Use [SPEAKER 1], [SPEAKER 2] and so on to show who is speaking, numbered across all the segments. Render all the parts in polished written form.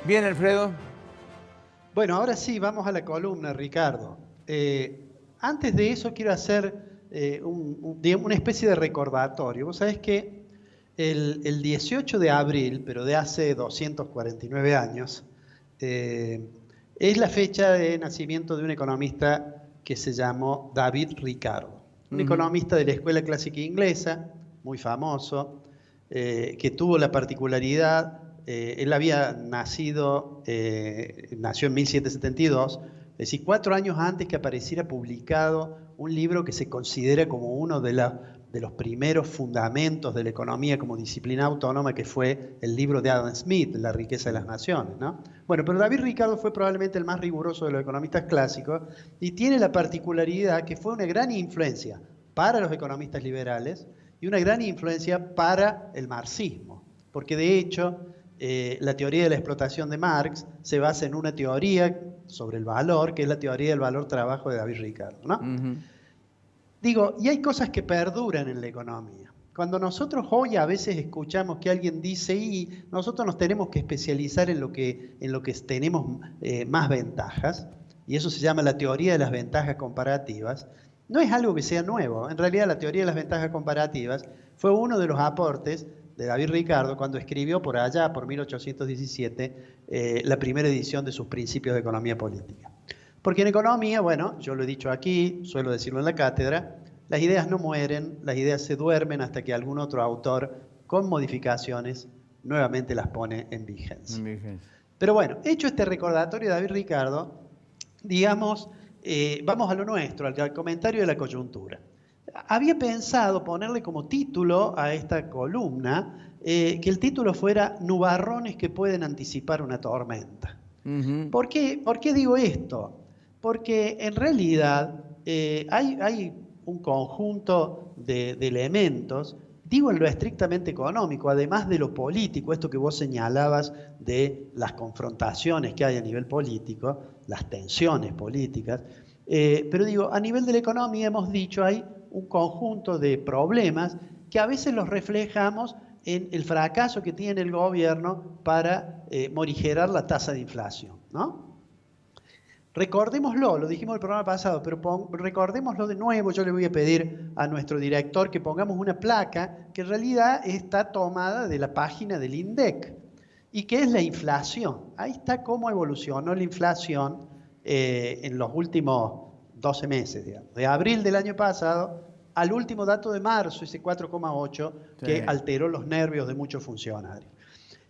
[SPEAKER 1] Bien, Alfredo.
[SPEAKER 2] Bueno, ahora sí, vamos a la columna, Ricardo. Antes de eso quiero hacer digamos, una especie de recordatorio. Vos sabés que el 18 de abril, pero de hace 249 años, eh, es la fecha de nacimiento de un economista que se llamó David Ricardo. Un
[SPEAKER 1] Ujú.
[SPEAKER 2] economista de la Escuela Clásica Inglesa, muy famoso, que tuvo la particularidad, él había nació en 1772, es decir, 4 años antes que apareciera publicado un libro que se considera como uno de los primeros fundamentos de la economía como disciplina autónoma, que fue el libro de Adam Smith, La riqueza de las naciones, ¿no? Bueno, pero David Ricardo fue probablemente el más riguroso de los economistas clásicos y tiene la particularidad que fue una gran influencia para los economistas liberales y una gran influencia para el marxismo, porque de hecho la teoría de la explotación de Marx se basa en una teoría sobre el valor, que es la teoría del valor-trabajo de David Ricardo, ¿no?
[SPEAKER 1] Ujú.
[SPEAKER 2] Digo, y hay cosas que perduran en la economía. Cuando nosotros hoy a veces escuchamos que alguien dice, y nosotros nos tenemos que especializar en lo que tenemos más ventajas, y eso se llama la teoría de las ventajas comparativas, no es algo que sea nuevo. En realidad la teoría de las ventajas comparativas fue uno de los aportes de David Ricardo cuando escribió por allá, por 1817, la primera edición de sus Principios de Economía Política. Porque en economía, bueno, yo lo he dicho aquí, suelo decirlo en la cátedra, las ideas no mueren, las ideas se duermen hasta que algún otro autor, con modificaciones, nuevamente las pone en
[SPEAKER 1] En
[SPEAKER 2] vigencia.
[SPEAKER 1] vigencia.
[SPEAKER 2] Pero bueno, hecho este recordatorio de David Ricardo, digamos, vamos a lo nuestro, al comentario de la coyuntura. Había pensado ponerle como título a esta columna que el título fuera Nubarrones que pueden anticipar una tormenta.
[SPEAKER 1] Ujú.
[SPEAKER 2] Por qué digo esto? Porque en realidad hay un conjunto de elementos, digo en lo estrictamente económico, además de lo político, esto que vos señalabas de las confrontaciones que hay a nivel político, las tensiones políticas, pero digo, a nivel de la economía hemos dicho hay un conjunto de problemas que a veces los reflejamos en el fracaso que tiene el gobierno para morigerar la tasa de inflación, ¿no? Recordémoslo, lo dijimos el programa pasado, pero recordémoslo de nuevo. Yo le voy a pedir a nuestro director que pongamos una placa que en realidad está tomada de la página del INDEC y que es la inflación. Ahí está cómo evolucionó la inflación en los últimos 12 meses, digamos, de abril del año pasado al último dato de marzo, ese 4,8
[SPEAKER 1] Sí.
[SPEAKER 2] que alteró los nervios de muchos funcionarios.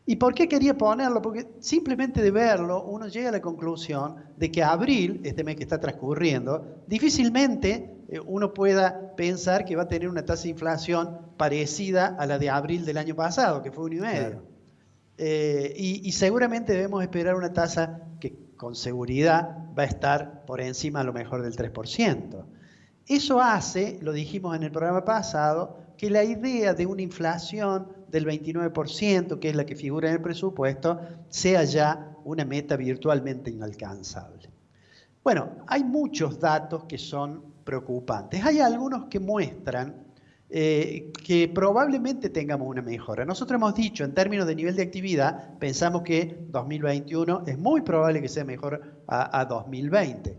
[SPEAKER 2] ¿Y por qué quería ponerlo? Porque simplemente de verlo uno llega a la conclusión de que abril, este mes que está transcurriendo, difícilmente uno pueda pensar que va a tener una tasa de inflación parecida a la de abril del año pasado, que fue 1,5.
[SPEAKER 1] Claro.
[SPEAKER 2] Y seguramente debemos esperar una tasa que con seguridad va a estar por encima a lo mejor del 3%. Eso hace, lo dijimos en el programa pasado, que la idea de una inflación del 29%, que es la que figura en el presupuesto, sea ya una meta virtualmente inalcanzable. Bueno, hay muchos datos que son preocupantes. Hay algunos que muestran que probablemente tengamos una mejora. Nosotros hemos dicho, en términos de nivel de actividad, pensamos que 2021 es muy probable que sea mejor a 2020.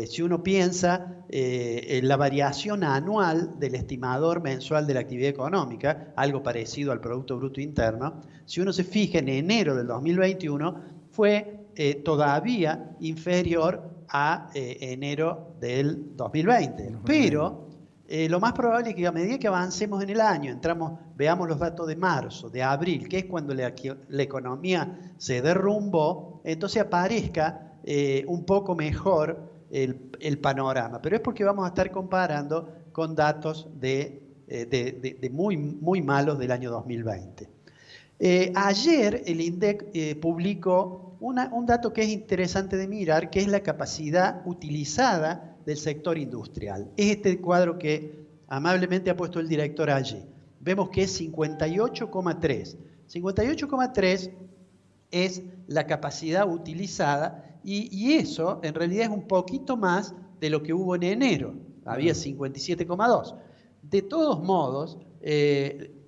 [SPEAKER 2] Si uno piensa en la variación anual del estimador mensual de la actividad económica, algo parecido al Producto Bruto Interno, si uno se fija en enero del 2021, fue todavía inferior a enero del 2020.
[SPEAKER 1] 2020.
[SPEAKER 2] Pero lo más probable es que a medida que avancemos en el año, veamos los datos de marzo, de abril, que es cuando la economía se derrumbó, entonces aparezca un poco mejor el panorama. Pero es porque vamos a estar comparando con datos de muy, muy malos del año 2020. Ayer el INDEC publicó un dato que es interesante de mirar, que es la capacidad utilizada del sector industrial. Es este cuadro que amablemente ha puesto el director allí. Vemos que es 58,3. 58,3 es la capacidad utilizada y eso en realidad es un poquito más de lo que hubo en enero. Había
[SPEAKER 1] Ah.
[SPEAKER 2] 57,2. De todos modos,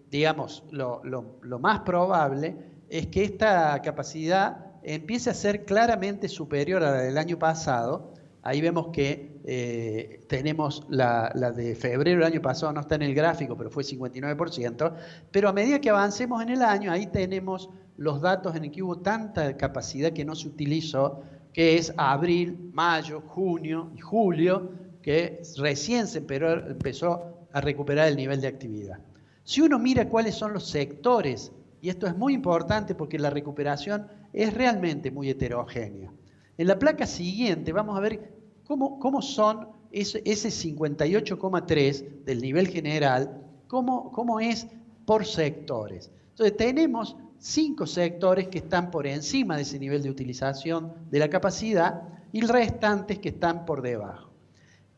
[SPEAKER 2] digamos, lo más probable es que esta capacidad empiece a ser claramente superior a la del año pasado. Ahí vemos que tenemos la de febrero del año pasado, no está en el gráfico, pero fue 59%, pero a medida que avancemos en el año, ahí tenemos los datos en el que hubo tanta capacidad que no se utilizó, que es abril, mayo, junio y julio, que recién se empezó a recuperar el nivel de actividad. Si uno mira cuáles son los sectores, y esto es muy importante porque la recuperación es realmente muy heterogénea. En la placa siguiente vamos a ver cómo son ese 58,3 del nivel general, cómo es por sectores. Entonces tenemos 5 sectores que están por encima de ese nivel de utilización de la capacidad y restantes que están por debajo.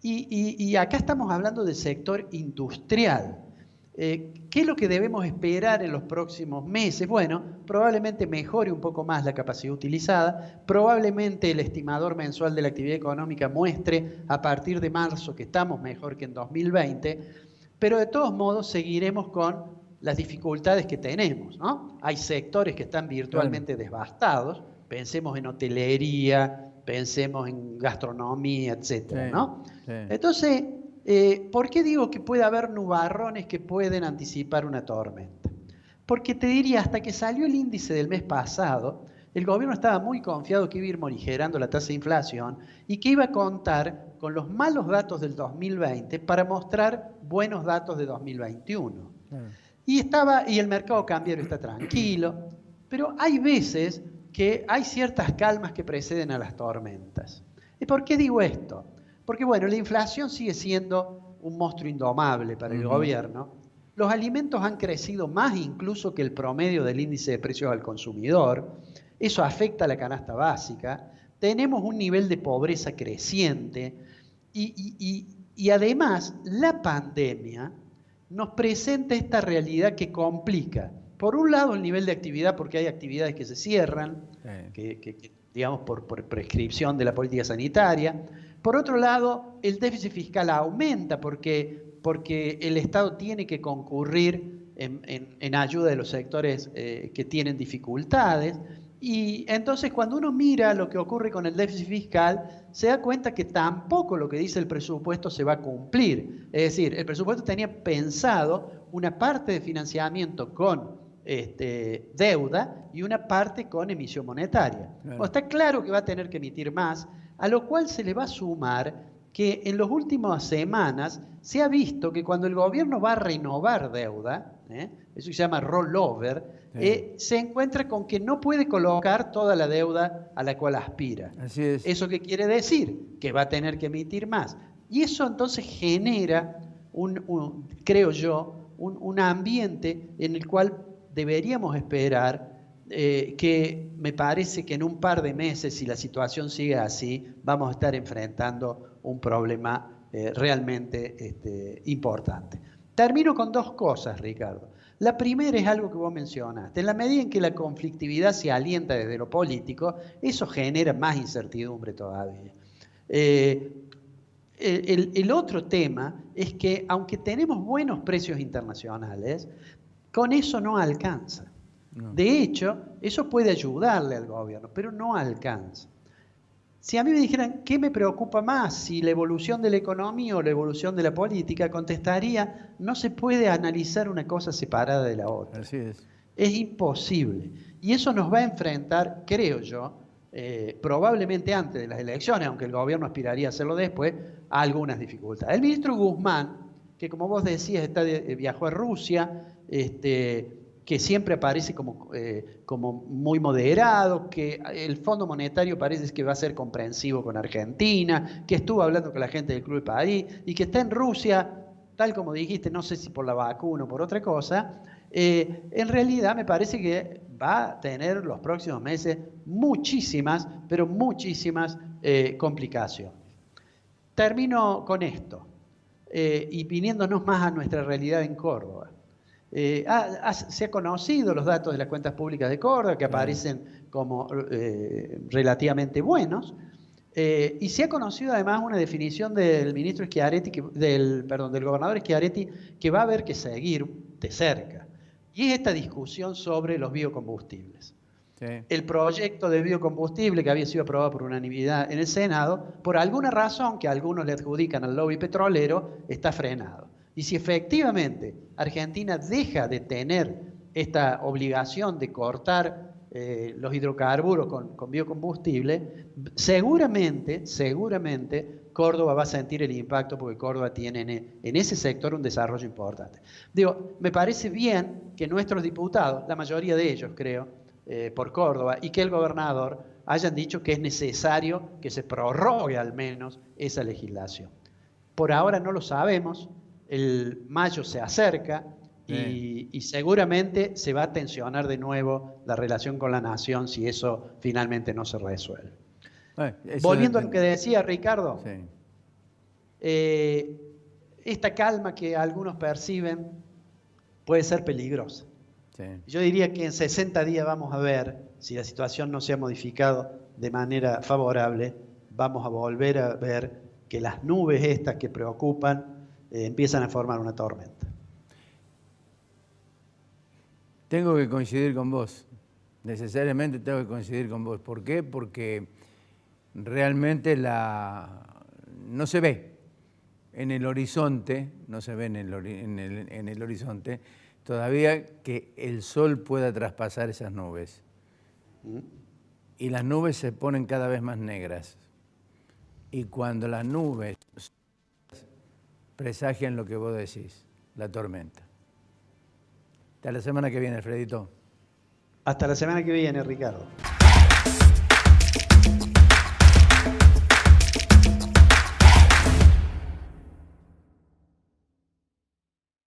[SPEAKER 2] Y acá estamos hablando del sector industrial. ¿Qué es lo que debemos esperar en los próximos meses? Bueno, probablemente mejore un poco más la capacidad utilizada, probablemente el estimador mensual de la actividad económica muestre a partir de marzo que estamos mejor que en 2020, pero de todos modos seguiremos con las dificultades que tenemos, ¿no? Hay sectores que están virtualmente devastados, pensemos en hotelería, pensemos en gastronomía, etcétera, ¿no?
[SPEAKER 1] Sí.
[SPEAKER 2] Entonces, ¿por qué digo que puede haber nubarrones que pueden anticipar una tormenta? Porque te diría, hasta que salió el índice del mes pasado, el gobierno estaba muy confiado que iba a ir morigerando la tasa de inflación y que iba a contar con los malos datos del 2020 para mostrar buenos datos de 2021. Y el mercado cambiario está tranquilo, pero hay veces que hay ciertas calmas que preceden a las tormentas. ¿Y por qué digo esto? Porque bueno, la inflación sigue siendo un monstruo indomable para el gobierno. Los alimentos han crecido más incluso que el promedio del índice de precios al consumidor. Eso afecta a la canasta básica. Tenemos un nivel de pobreza creciente y además la pandemia nos presenta esta realidad que complica. Por un lado el nivel de actividad, porque hay actividades que se cierran, digamos por prescripción de la política sanitaria. Por otro lado, el déficit fiscal aumenta porque el Estado tiene que concurrir en ayuda de los sectores que tienen dificultades. Y entonces cuando uno mira lo que ocurre con el déficit fiscal, se da cuenta que tampoco lo que dice el presupuesto se va a cumplir. Es decir, el presupuesto tenía pensado una parte de financiamiento con deuda y una parte con emisión monetaria. Claro. Está claro que va a tener que emitir más, a lo cual se le va a sumar que en las últimas semanas se ha visto que cuando el gobierno va a renovar deuda, eso se llama rollover, se encuentra con que no puede colocar toda la deuda a la cual aspira.
[SPEAKER 1] Así es.
[SPEAKER 2] ¿Eso qué quiere decir? Que va a tener que emitir más. Y eso entonces genera, creo yo, un ambiente en el cual deberíamos esperar que me parece que en un par de meses, si la situación sigue así, vamos a estar enfrentando un problema realmente importante. Termino con 2 cosas, Ricardo. La primera es algo que vos mencionaste. En la medida en que la conflictividad se alienta desde lo político, eso genera más incertidumbre todavía. El otro tema es que, aunque tenemos buenos precios internacionales, con eso no alcanza. No. De hecho, eso puede ayudarle al gobierno, pero no alcanza. Si a mí me dijeran, ¿qué me preocupa más? Si la evolución de la economía o la evolución de la política, contestaría, no se puede analizar una cosa separada de la otra.
[SPEAKER 1] Así es.
[SPEAKER 2] Es imposible. Y eso nos va a enfrentar, creo yo, probablemente antes de las elecciones, aunque el gobierno aspiraría a hacerlo después, a algunas dificultades. El ministro Guzmán, que como vos decías, viajó a Rusia, que siempre aparece como muy moderado, que el Fondo Monetario parece que va a ser comprensivo con Argentina, que estuvo hablando con la gente del Club de París y que está en Rusia, tal como dijiste, no sé si por la vacuna o por otra cosa. En realidad me parece que va a tener los próximos meses muchísimas, pero muchísimas complicaciones. Termino con esto y viniéndonos más a nuestra realidad en Córdoba. Se ha conocido los datos de las cuentas públicas de Córdoba que aparecen como relativamente buenos y se ha conocido además una definición del ministro Schiaretti, del gobernador Schiaretti, que va a haber que seguir de cerca, y es esta discusión sobre los biocombustibles.
[SPEAKER 1] Sí.
[SPEAKER 2] El proyecto de biocombustible que había sido aprobado por unanimidad en el Senado, por alguna razón que algunos le adjudican al lobby petrolero, está frenado. Y si efectivamente Argentina deja de tener esta obligación de cortar los hidrocarburos con biocombustible, seguramente Córdoba va a sentir el impacto porque Córdoba tiene en ese sector un desarrollo importante. Digo, me parece bien que nuestros diputados, la mayoría de ellos creo, por Córdoba, y que el gobernador hayan dicho que es necesario que se prorrogue al menos esa legislación. Por ahora no lo sabemos, el mayo se acerca y seguramente se va a tensionar de nuevo la relación con la nación si eso finalmente no se resuelve. Volviendo a lo que decía Ricardo,
[SPEAKER 1] sí.
[SPEAKER 2] Esta calma que algunos perciben puede ser peligrosa.
[SPEAKER 1] Sí.
[SPEAKER 2] Yo diría que en 60 días vamos a ver, si la situación no se ha modificado de manera favorable, vamos a volver a ver que las nubes estas que preocupan empiezan a formar una tormenta.
[SPEAKER 1] Tengo que coincidir con vos, necesariamente tengo que coincidir con vos. ¿Por qué? Porque realmente no se ve en el horizonte, no se ve en el horizonte, todavía que el sol pueda traspasar esas nubes. Y las nubes se ponen cada vez más negras. Y cuando las nubes presagian lo que vos decís, la tormenta. Hasta la semana que viene, Alfredito.
[SPEAKER 2] Hasta la semana que viene, Ricardo.